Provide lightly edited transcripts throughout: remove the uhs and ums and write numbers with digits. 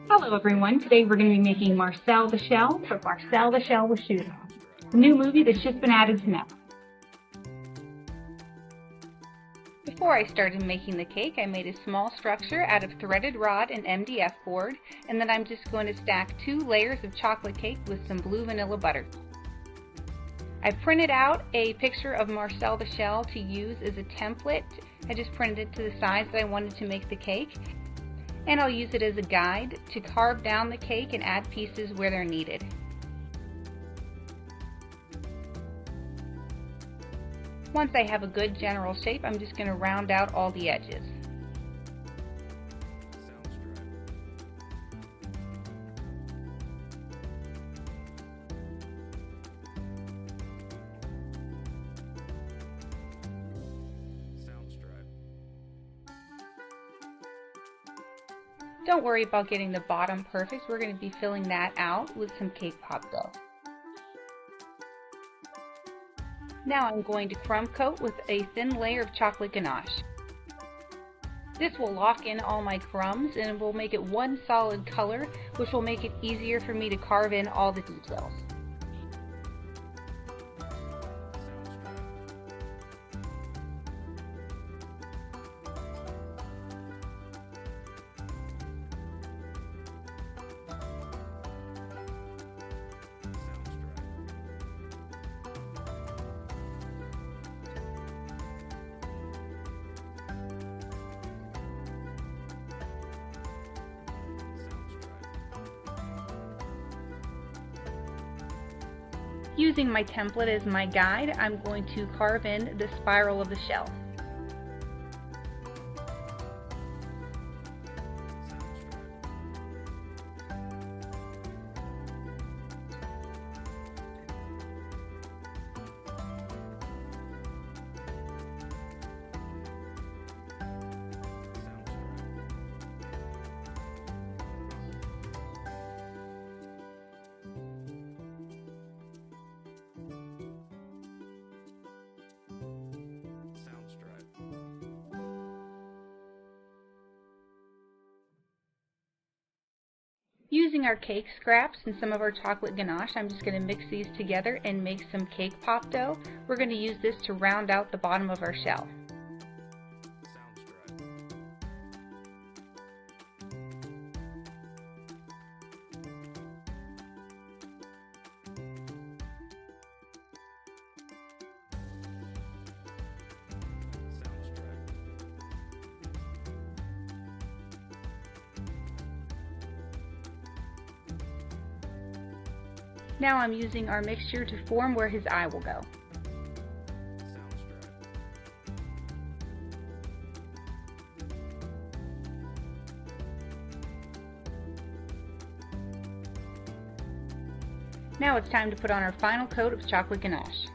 Hello everyone, today we're going to be making Marcel the Shell from Marcel the Shell with Shoes On, the new movie that's just been added to Netflix. Before I started making the cake, I made a small structure out of threaded rod and MDF board, and then I'm just going to stack 2 layers of chocolate cake with some blue vanilla butter. I printed out a picture of Marcel the Shell to use as a template. I just printed it to the size that I wanted to make the cake. And I'll use it as a guide to carve down the cake and add pieces where they're needed. Once I have a good general shape, I'm just going to round out all the edges. Don't worry about getting the bottom perfect. We're going to be filling that out with some cake pop dough. Now I'm going to crumb coat with a thin layer of chocolate ganache. This will lock in all my crumbs and will make it one solid color, which will make it easier for me to carve in all the details. Using my template as my guide, I'm going to carve in the spiral of the shell. Using our cake scraps and some of our chocolate ganache, I'm just going to mix these together and make some cake pop dough. We're going to use this to round out the bottom of our shell. Now I'm using our mixture to form where his eye will go. Now it's time to put on our final coat of chocolate ganache.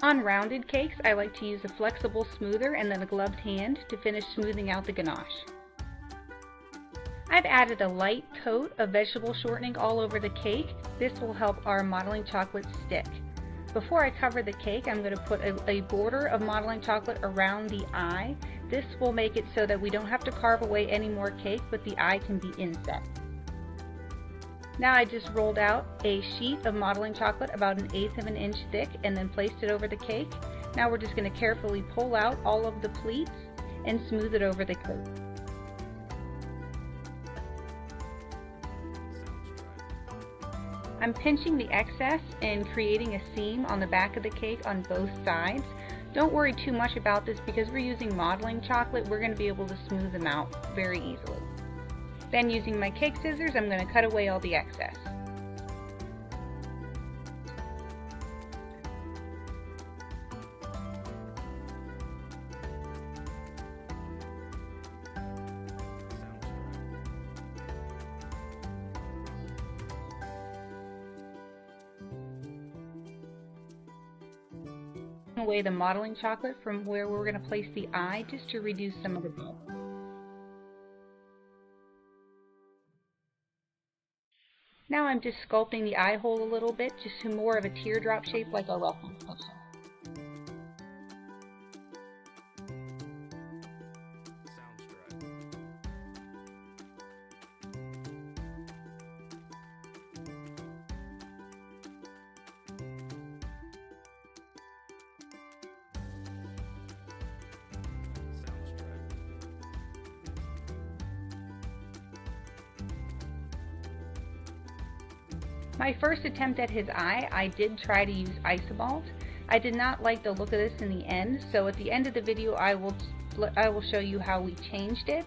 On rounded cakes, I like to use a flexible smoother and then a gloved hand to finish smoothing out the ganache. I've added a light coat of vegetable shortening all over the cake. This will help our modeling chocolate stick. Before I cover the cake, I'm going to put a border of modeling chocolate around the eye. This will make it so that we don't have to carve away any more cake, but the eye can be inset. Now I just rolled out a sheet of modeling chocolate about 1/8 of an inch thick and then placed it over the cake. Now we're just going to carefully pull out all of the pleats and smooth it over the cake. I'm pinching the excess and creating a seam on the back of the cake on both sides. Don't worry too much about this because we're using modeling chocolate. We're going to be able to smooth them out very easily. Then using my cake scissors, I'm going to cut away all the excess. away the modeling chocolate from where we're going to place the eye just to reduce some of the bulk. Now I'm just sculpting the eye hole a little bit, just to more of a teardrop shape like our welcome picture. My first attempt at his eye, I did try to use Isomalt. I did not like the look of this in the end, so at the end of the video I will show you how we changed it,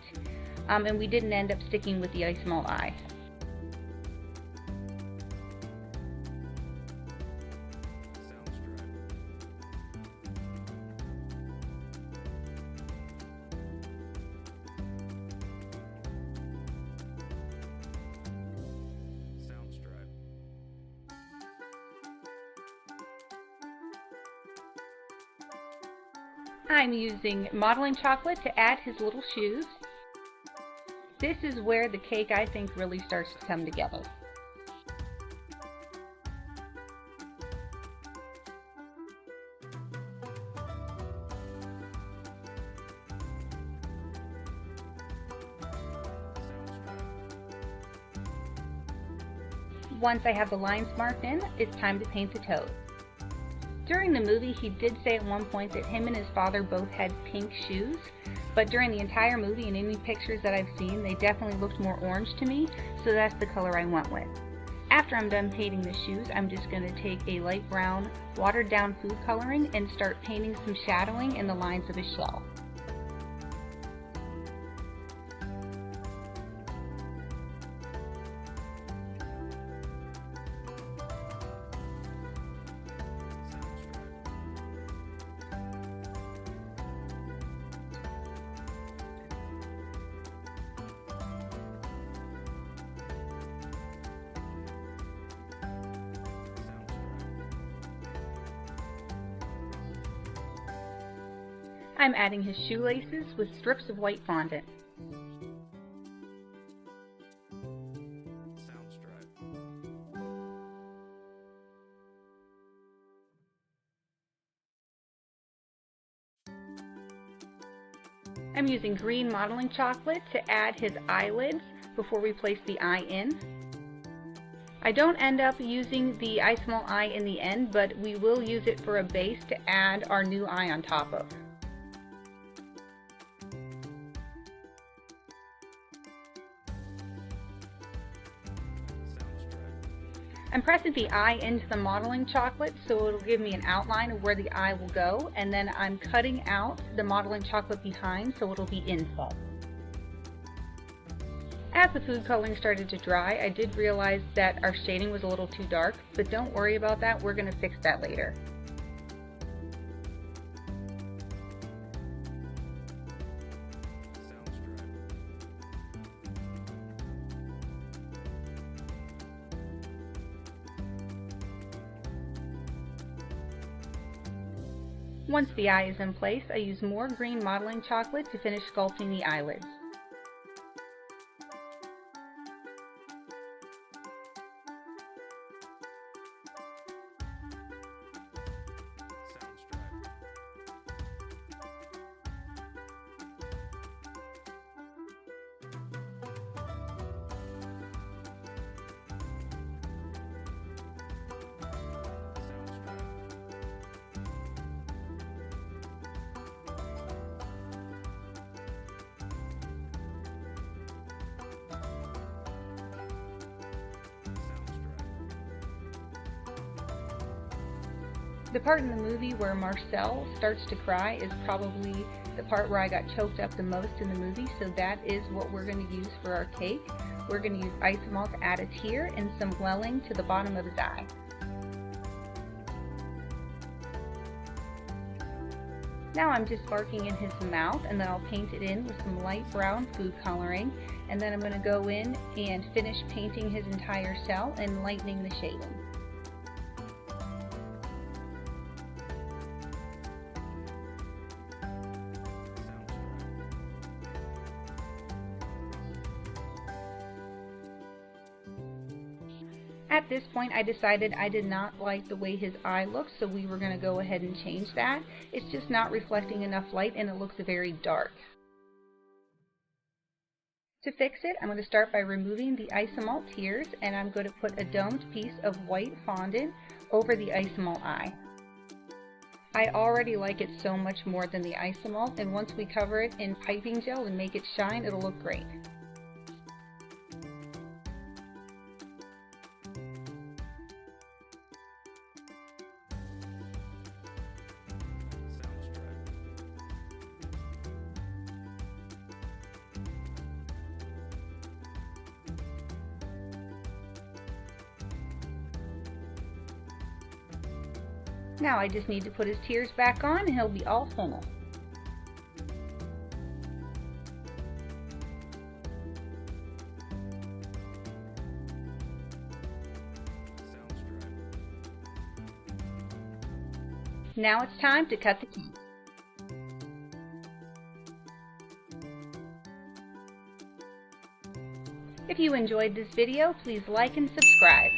and we didn't end up sticking with the Isomalt eye. I'm using modeling chocolate to add his little shoes. This is where the cake, I think, really starts to come together. Once I have the lines marked in, it's time to paint the toes. During the movie, he did say at one point that him and his father both had pink shoes, but during the entire movie and any pictures that I've seen, they definitely looked more orange to me, so that's the color I went with. After I'm done painting the shoes, I'm just going to take a light brown, watered down food coloring and start painting some shadowing in the lines of his shell. I'm adding his shoelaces with strips of white fondant. I'm using green modeling chocolate to add his eyelids before we place the eye in. I don't end up using the Isomalt eye in the end, but we will use it for a base to add our new eye on top of. I'm pressing the eye into the modeling chocolate so it'll give me an outline of where the eye will go, and then I'm cutting out the modeling chocolate behind so it'll be inset. As the food coloring started to dry, I did realize that our shading was a little too dark, but don't worry about that, we're going to fix that later. Once the eye is in place, I use more green modeling chocolate to finish sculpting the eyelids. The part in the movie where Marcel starts to cry is probably the part where I got choked up the most in the movie, so that is what we're going to use for our cake. We're going to use Isomalt to add a tear and some welling to the bottom of his eye. Now I'm just marking in his mouth, and then I'll paint it in with some light brown food coloring, and then I'm going to go in and finish painting his entire shell and lightening the shading. At this point I decided I did not like the way his eye looks, so we were going to go ahead and change that. It's just not reflecting enough light and it looks very dark. To fix it, I'm going to start by removing the isomalt tears, and I'm going to put a domed piece of white fondant over the isomalt eye. I already like it so much more than the isomalt, and once we cover it in piping gel and make it shine, it'll look great. Now I just need to put his tears back on and he'll be all finished. Now it's time to cut the cake. If you enjoyed this video, please like and subscribe.